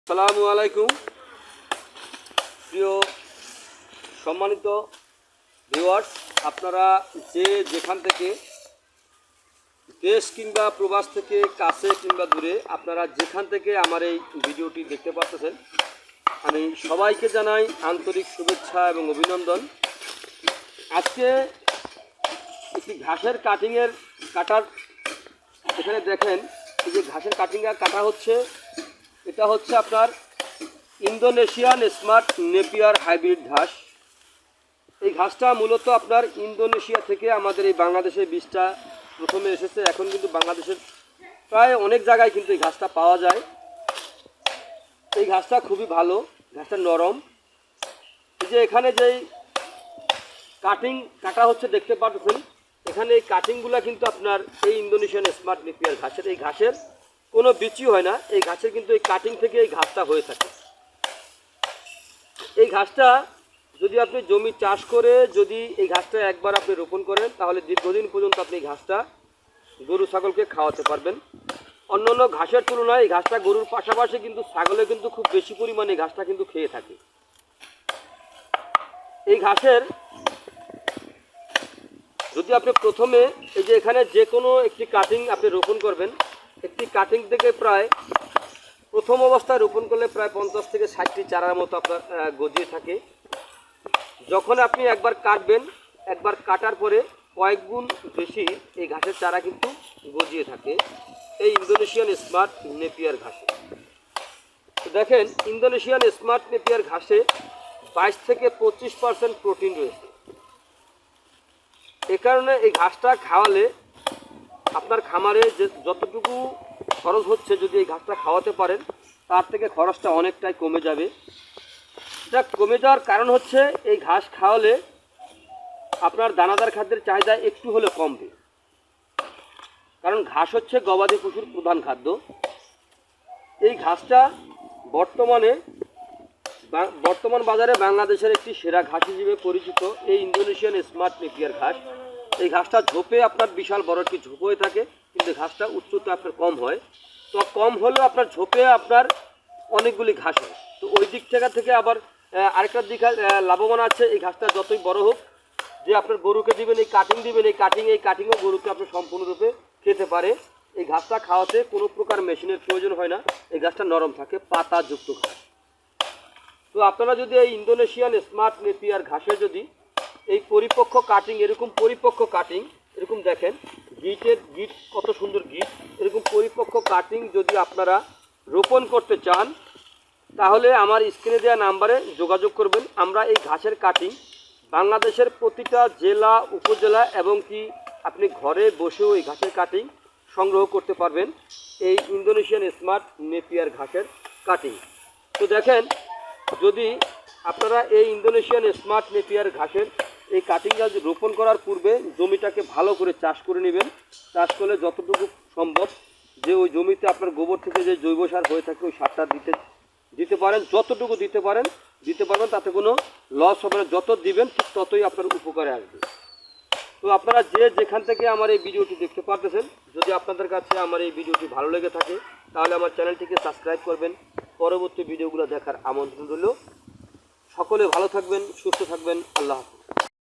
আসসালামু আলাইকুম প্রিয় সম্মানিত ভিউয়ার্স, আপনারা যে যেখান থেকে দেশ কিংবা প্রবাস থেকে কাছে কিংবা দূরে আপনারা যেখান থেকে আমার এই ভিডিওটি দেখতে পাচ্ছেন, আমি সবাইকে জানাই আন্তরিক শুভেচ্ছা এবং অভিনন্দন। আজকে একটি ঘাসের কাটার এখানে দেখেন, এই যে ঘাসের কাটা হচ্ছে, এটা হচ্ছে আপনার ইন্দোনেশিয়ান স্মার্ট নেপিয়ার হাইব্রিড ঘাস। এই ঘাসটা মূলত আপনার ইন্দোনেশিয়া থেকে আমাদের এই বাংলাদেশের বীজটা প্রথমে এসেছে। এখন কিন্তু বাংলাদেশের প্রায় অনেক জায়গায় কিন্তু এই ঘাসটা পাওয়া যায়। এই ঘাসটা খুবই ভালো, ঘাসটা নরম। এই যে এখানে যেই কাটা হচ্ছে দেখতে পাচ্ছেন, এখানে এই কাটিংগুলো কিন্তু আপনার এই ইন্দোনেশিয়ান স্মার্ট নেপিয়ার ঘাসের। এই ঘাসের কোনো বিচি হয় না, এই ঘাসের কিন্তু এই কাটিং থেকে এই ঘাসটা হয়ে থাকে। এই ঘাসটা যদি আপনি জমি চাষ করে যদি এই ঘাসটা একবার আপনি রোপণ করেন, তাহলে দীর্ঘদিন পর্যন্ত আপনি এই ঘাসটা গরু ছাগলকে খাওয়াতে পারবেন। অন্যান্য ঘাসের তুলনায় এই ঘাসটা গরুর পাশাপাশি কিন্তু ছাগলে কিন্তু খুব বেশি পরিমাণে এই ঘাসটা কিন্তু খেয়ে থাকে। এই ঘাসের যদি আপনি প্রথমে এই যে এখানে যে কোনো একটি কাটিং আপনি রোপণ করবেন, একটি কাটিং থেকে প্রায় প্রথম অবস্থায় রোপণ করলে প্রায় 50 থেকে 60টি চারার মতো আপনার গজিয়ে থাকে। যখন আপনি একবার কাটবেন, একবার কাটার পরে কয়েক গুণ বেশি এই ঘাসের চারা কিন্তু গজিয়ে থাকে এই ইন্দোনেশিয়ান স্মার্ট নেপিয়ার ঘাসে। তো দেখেন, ইন্দোনেশিয়ান স্মার্ট নেপিয়ার ঘাসে 22 থেকে 25% প্রোটিন রয়েছে। এ কারণে এই ঘাসটা খাওয়ালে আপনার খামারে যে যতটুকু খরচ হচ্ছে, যদি এই ঘাসটা খাওয়াতে পারেন, তার থেকে খরচটা অনেকটাই কমে যাবে। এটা কমে যাওয়ার কারণ হচ্ছে এই ঘাস খাওয়ালে আপনার দানাদার খাদ্যের চাহিদা একটু হলে কমবে। কারণ ঘাস হচ্ছে গবাদি পশুর প্রধান খাদ্য। এই ঘাসটা বর্তমান বাজারে বাংলাদেশের একটি সেরা ঘাস হিসেবে পরিচিত এই ইন্দোনেশিয়ান স্মার্ট নেপিয়ার ঘাস। এই ঘাসটা ঝোপে আপনার বিশাল বড় একটি ঝোপ হয়ে থাকে, কিন্তু ঘাসটা উচ্চতা আপনার কম হয়। তো কম হলেও আপনার ঝোপে আপনার অনেকগুলি ঘাস হয়। তো ওই দিক থেকে আবার আরেকটা দিক লাভবান আছে। এই ঘাসটা যতই বড় হোক, যে আপনার গরুকে দিবেন, এই কাটিংও গরুকে আপনার সম্পূর্ণরূপে খেতে পারে। এই ঘাসটা খাওয়াতে কোনো প্রকার মেশিনের প্রয়োজন হয় না। এই ঘাসটা নরম থাকে, পাতাযুক্ত ঘাস। তো আপনারা যদি এই ইন্দোনেশিয়ান স্মার্ট নেপিয়ার ঘাসের যদি এই পরিপক্ক কাটিং, এরকম দেখেন গিট কত সুন্দর গিট, এরকম পরিপক্ক কাটিং যদি আপনারা রোপণ করতে চান, তাহলে আমার স্ক্রিনে দেওয়া নাম্বারে যোগাযোগ করবেন। আমরা এই ঘাসের কাটিং বাংলাদেশের প্রতিটা জেলা, উপজেলা এবং কি আপনি ঘরে বসেও এই ঘাসের কাটিং সংগ্রহ করতে পারবেন, এই ইন্দোনেশিয়ান স্মার্ট নেপিয়ার ঘাসের কাটিং। তো দেখেন, যদি আপনারা এই ইন্দোনেশিয়ান স্মার্ট নেপিয়ার ঘাসের এই কাটিং গাছ রোপণ করার পূর্বে জমিটাকে ভালো করে চাষ করে নেবেন। চাষ করলে যতটুকু সম্ভব যে ওই জমিতে আপনার গোবর থেকে যে জৈব সার হয়ে থাকে, ওই সারটা দিতে পারেন। যতটুকু দিতে পারবেন, তাতে কোনো লস হবে না। যত দিবেন ঠিক ততই আপনার উপকারে আসবে। তো আপনারা যে যেখান থেকে আমার এই ভিডিওটি দেখতে পারতেছেন, যদি আপনাদের কাছে আমার এই ভিডিওটি ভালো লেগে থাকে, তাহলে আমার চ্যানেলটিকে সাবস্ক্রাইব করবেন। পরবর্তী ভিডিওগুলো দেখার আমন্ত্রণ রইল। সকলে ভালো থাকবেন, সুস্থ থাকবেন। আল্লাহ হাফেজ।